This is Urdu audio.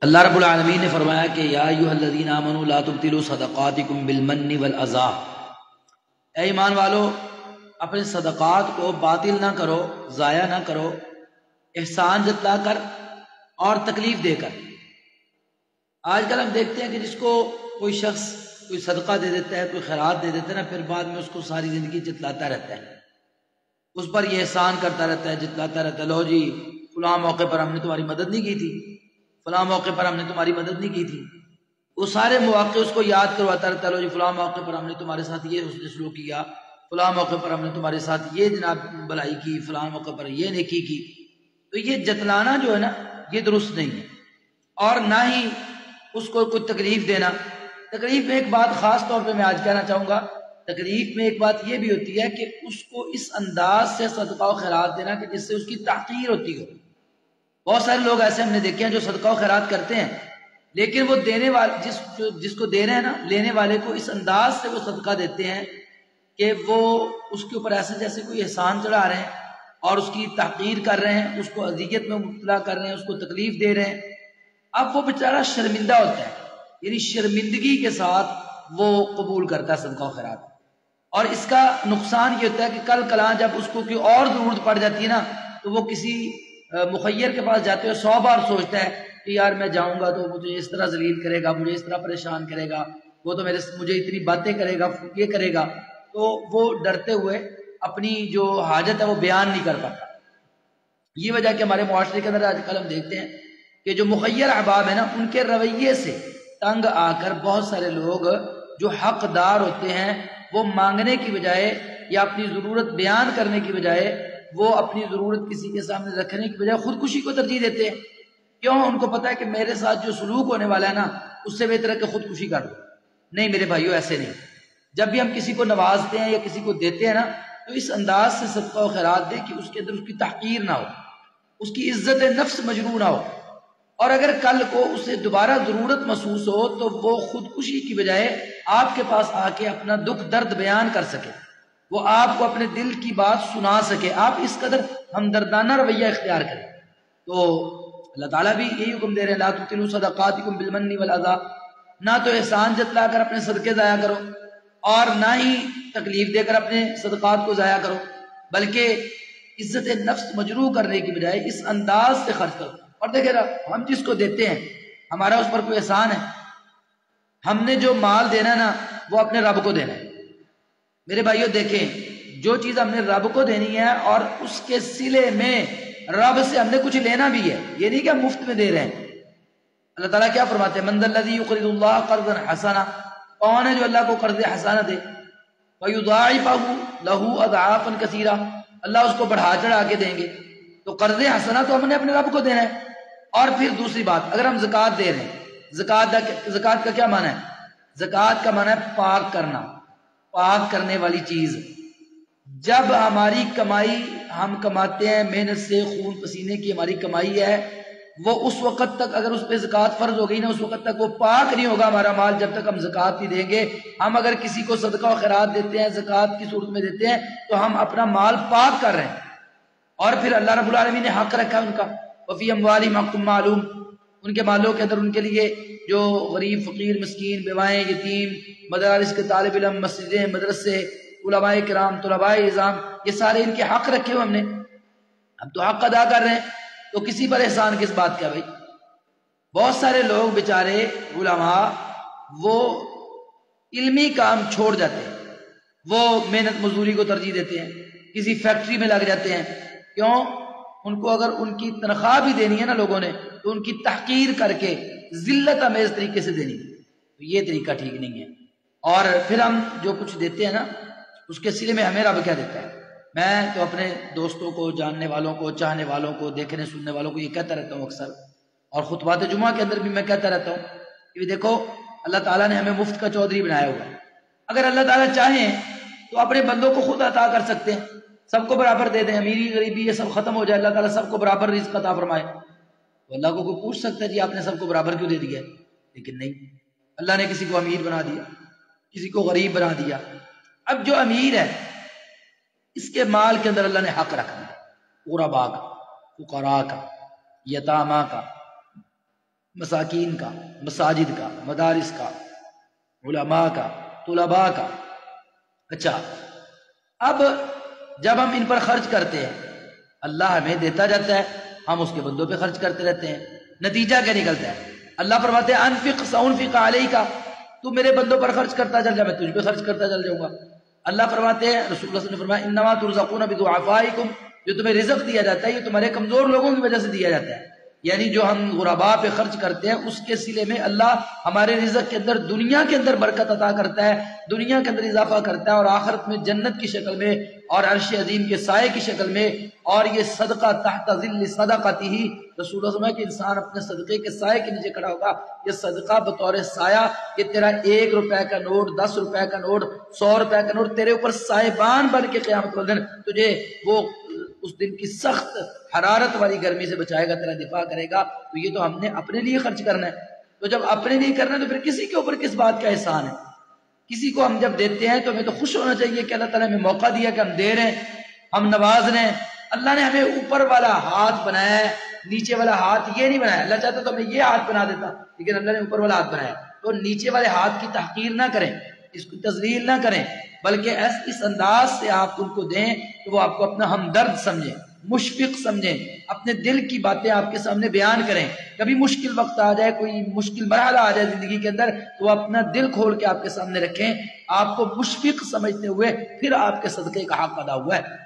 اللہ رب العالمین نے فرمایا کہ یا ایھا الذین آمنوا لا تبطلوا صدقاتکم بالمن والأذى، اے ایمان والو اپنے صدقات کو باطل نہ کرو، ضائع نہ کرو، احسان جتلا کر اور تکلیف دے کر۔ آج کل ہم دیکھتے ہیں کہ جس کو کوئی شخص کوئی صدقہ دے دیتا ہے، کوئی خیرات دے دیتا ہے نا، پھر بعد میں اس کو ساری زندگی جتلاتا رہتا ہے، اس پر یہ احسان کرتا رہتا ہے، جتلاتا رہتا ہے، لو جی فلاں موقع پر ہم نے تمہاری مدد نہیں کی تھی، فلاں موقع پر ہم نے تمہاری مدد نہیں کی تھی، وہ سارے مواقع اس کو یاد کرواتا رہتا ہے، لو جی فلاں موقع پر ہم نے تمہارے ساتھ یہ حسن سلوک کیا، فلاں موقع پر ہم نے تمہارے ساتھ یہ جناب بھلائی کی، فلاں موقع پر یہ نیکی کی۔ تو یہ جتلانا جو ہے نا یہ درست نہیں ہے، اور نہ ہی اس کو کوئی تکلیف دینا۔ تکلیف میں ایک بات خاص طور پہ میں آج کہنا چاہوں گا، تکلیف میں ایک بات یہ بھی ہوتی ہے کہ اس کو اس انداز سے صدقہ و خیرات دینا کہ جس سے اس کی تحقیر ہوتی ہو۔ بہت سارے لوگ ایسے ہم نے دیکھے ہیں جو صدقہ و خیرات کرتے ہیں، لیکن وہ دینے والے جس کو دے رہے ہیں نا، لینے والے کو اس انداز سے وہ صدقہ دیتے ہیں کہ وہ اس کے اوپر ایسے جیسے کوئی احسان چڑھا رہے ہیں اور اس کی تحقیر کر رہے ہیں، اس کو اذیت میں مبتلا کر رہے ہیں، اس کو تکلیف دے رہے ہیں۔ اب وہ بیچارہ شرمندہ ہوتا ہے، یعنی شرمندگی کے ساتھ وہ قبول کرتا ہے صدقہ و خیرات، اور اس کا نقصان یہ ہوتا ہے کہ کل کلاں جب اس کو کوئی اور ضرورت پڑ جاتی ہے نا، تو وہ کسی مخیر کے پاس جاتے ہوئے 100 بار سوچتا ہے کہ یار میں جاؤں گا تو مجھے اس طرح ذلیل کرے گا، مجھے اس طرح پریشان کرے گا، وہ تو مجھے اتنی باتیں کرے گا، یہ کرے گا، تو وہ ڈرتے ہوئے اپنی جو حاجت ہے وہ بیان نہیں کر پاتا۔ یہ وجہ کہ ہمارے معاشرے کے اندر آج کل ہم دیکھتے ہیں کہ جو مخیر احباب ہیں نا، ان کے رویے سے تنگ آ کر بہت سارے لوگ جو حقدار ہوتے ہیں وہ مانگنے کی بجائے یا اپنی ضرورت بیان کرنے کی بجائے وہ اپنی ضرورت کسی کے سامنے رکھنے کی بجائے خودکشی کو ترجیح دیتے ہیں۔ کیوں؟ ان کو پتا ہے کہ میرے ساتھ جو سلوک ہونے والا ہے نا، اس سے بہتر ہے کہ خودکشی کر دو۔ نہیں میرے بھائیو، ایسے نہیں۔ جب بھی ہم کسی کو نوازتے ہیں یا کسی کو دیتے ہیں نا، تو اس انداز سے صدقہ و خیرات دے کہ اس کے اندر اس کی تحقیر نہ ہو، اس کی عزت نفس مجروح نہ ہو، اور اگر کل کو اسے دوبارہ ضرورت محسوس ہو تو وہ خودکشی کی بجائے آپ کے پاس آ کے اپنا دکھ درد بیان کر سکے، وہ آپ کو اپنے دل کی بات سنا سکے، آپ اس قدر ہمدردانہ رویہ اختیار کریں۔ تو اللہ تعالیٰ بھی یہی حکم دے رہے ہیں، لا تبطلوا صدقاتکم بالمن والأذى، نہ تو احسان جتلا کر اپنے صدقے ضائع کرو اور نہ ہی تکلیف دے کر اپنے صدقات کو ضائع کرو، بلکہ عزت نفس مجروح کرنے کی بجائے اس انداز سے خرچ کرو۔ اور دیکھیں نا، ہم جس کو دیتے ہیں ہمارا اس پر کوئی احسان ہے؟ ہم نے جو مال دینا ہے نا وہ اپنے رب کو دینا ہے۔ میرے بھائیوں دیکھیں، جو چیز ہم نے رب کو دینی ہے اور اس کے صلے میں رب سے ہم نے کچھ لینا بھی ہے، یہ نہیں کہ ہم مفت میں دے رہے ہیں۔ اللہ تعالیٰ کیا فرماتے ہیں؟ من ذا الذی یقرض اللہ قرضا حسنا، کون ہے جو اللہ کو قرض حسنا دے؟ وَيُضَاعِفَهُ لَهُ أَضْعَافًا كَثِيرًا، اللہ اس کو بڑھا چڑھا کے دیں گے۔ تو قرض حسنا تو ہم نے اپنے رب کو دینا ہے۔ اور پھر دوسری بات، اگر ہم زکوٰۃ دے رہے ہیں، زکوٰۃ کا کیا معنی ہے؟ زکوٰۃ کا معنی ہے پاک کرنا، پاک کرنے والی چیز۔ جب ہماری کمائی ہم کماتے ہیں محنت سے، خون پسینے کی ہماری کمائی ہے، وہ اس وقت تک اگر اس پہ زکوٰۃ فرض ہو گئی نا، اس وقت تک وہ پاک نہیں ہوگا ہمارا مال جب تک ہم زکوٰۃ نہیں دیں گے۔ ہم اگر کسی کو صدقہ و خیرات دیتے ہیں، زکوٰۃ کی صورت میں دیتے ہیں، تو ہم اپنا مال پاک کر رہے ہیں۔ اور پھر اللہ رب العالمین نے حق رکھا ان کا، وفی اموالہم حق معلوم، ان کے مالوں کے اندر ان کے لیے جو غریب فقیر مسکین بیوائیں یتیم مدارس کے طالب علم مسجدیں مدرسے علماء کرام طلباء اعظام یہ سارے ان کے حق رکھے ہوئے ہم نے، ہم تو حق ادا کر رہے ہیں، تو کسی پر احسان کس بات کا بھائی؟ بہت سارے لوگ بیچارے علماء وہ علمی کام چھوڑ جاتے ہیں، وہ محنت مزدوری کو ترجیح دیتے ہیں، کسی فیکٹری میں لگ جاتے ہیں۔ کیوں؟ ان کو اگر ان کی تنخواہ بھی دینی ہے نا لوگوں نے، تو ان کی تحقیر کر کے ذلت امیز طریقے سے دینی ہے، تو یہ طریقہ ٹھیک نہیں ہے۔ اور پھر ہم جو کچھ دیتے ہیں نا، اس کے سلے میں ہمیں رب کیا دیتا ہے؟ میں تو اپنے دوستوں کو، جاننے والوں کو، چاہنے والوں کو، دیکھنے سننے والوں کو یہ کہتا رہتا ہوں اکثر، اور خطبات جمعہ کے اندر بھی میں کہتا رہتا ہوں کہ دیکھو اللہ تعالیٰ نے ہمیں مفت کا چودھری بنایا ہوا ہے، اگر اللہ تعالیٰ چاہیں تو اپنے بندوں کو خود عطا کر سکتے ہیں، سب کو برابر دے دیں، امیری غریبی یہ سب ختم ہو جائے، اللہ تعالیٰ سب کو برابر رزق عطا فرمائے، تو اللہ کو کوئی پوچھ سکتا ہے جی آپ نے سب کو برابر کیوں دے دیا؟ لیکن نہیں، اللہ نے کسی کو امیر بنا دیا، کسی کو غریب بنا دیا۔ اب جو امیر ہے اس کے مال کے اندر اللہ نے حق رکھنا ہے، غرباء کا، فقراء کا، یتاما کا، مساکین کا، مساجد کا، مدارس کا، علماء کا، طلباء کا۔ اچھا، اب جب ہم ان پر خرچ کرتے ہیں اللہ ہمیں دیتا جاتا ہے، ہم اس کے بندوں پہ خرچ کرتے رہتے ہیں، نتیجہ کیا نکلتا ہے؟ اللہ فرماتے ہیں انفق سأنفق علیک، تو میرے بندوں پر خرچ کرتا چل جا، میں تجھ پہ خرچ کرتا چل جاؤں گا۔ اللہ فرماتے ہیں، رسول اللہ صلی اللہ علیہ وسلم نے فرمایا انما ترزقون بضعفائکم، جو تمہیں رزق دیا جاتا ہے یہ تمہارے کمزور لوگوں کی وجہ سے دیا جاتا ہے، یعنی جو ہم غرباء پہ خرچ کرتے ہیں اس کے صلے میں اللہ ہمارے رزق کے اندر دنیا کے اندر برکت عطا کرتا ہے، دنیا کے اندر اضافہ کرتا ہے، اور آخرت میں جنت کی شکل میں اور عرش عظیم کے سائے کی شکل میں۔ اور یہ صدقہ تحت ظل صدقتہ، رسول اللہ صلی اللہ علیہ وسلم کہ انسان اپنے صدقے کے سائے کے نیچے کھڑا ہوگا، یہ صدقہ بطور سایہ، یہ تیرا 1 روپے کا نوٹ، 10 روپے کا نوٹ، 100 روپے کا نوٹ تیرے اوپر سائبان بن کے قیامت والے دن تجھے وہ اس دن کی سخت حرارت والی گرمی سے بچائے گا، تیرا دفاع کرے گا۔ تو یہ تو ہم نے اپنے لیے خرچ کرنا ہے، تو جب اپنے لیے کرنا ہے تو پھر کسی کے اوپر کس بات کا احسان ہے؟ کسی کو ہم جب دیتے ہیں تو ہمیں تو خوش ہونا چاہیے کہ اللہ تعالیٰ نے ہمیں موقع دیا کہ ہم دے رہے ہیں، ہم نواز رہے ہیں۔ اللہ نے ہمیں اوپر والا ہاتھ بنایا ہے، نیچے والا ہاتھ یہ نہیں بنایا۔ اللہ چاہتا تو ہمیں یہ ہاتھ بنا دیتا، لیکن اللہ نے اوپر والا ہاتھ بنایا، تو نیچے والے ہاتھ کی تحقیر نہ کریں، اس کو تذلیل نہ کریں، بلکہ اس انداز سے آپ ان کو دیں کہ وہ آپ کو اپنا ہمدرد سمجھیں، مشفق سمجھیں، اپنے دل کی باتیں آپ کے سامنے بیان کریں۔ کبھی مشکل وقت آ جائے، کوئی مشکل مرحلہ آ جائے زندگی کے اندر، تو وہ اپنا دل کھول کے آپ کے سامنے رکھیں، آپ کو مشفق سمجھتے ہوئے پھر آپ کے صدقے کا حق ادا ہوا ہے۔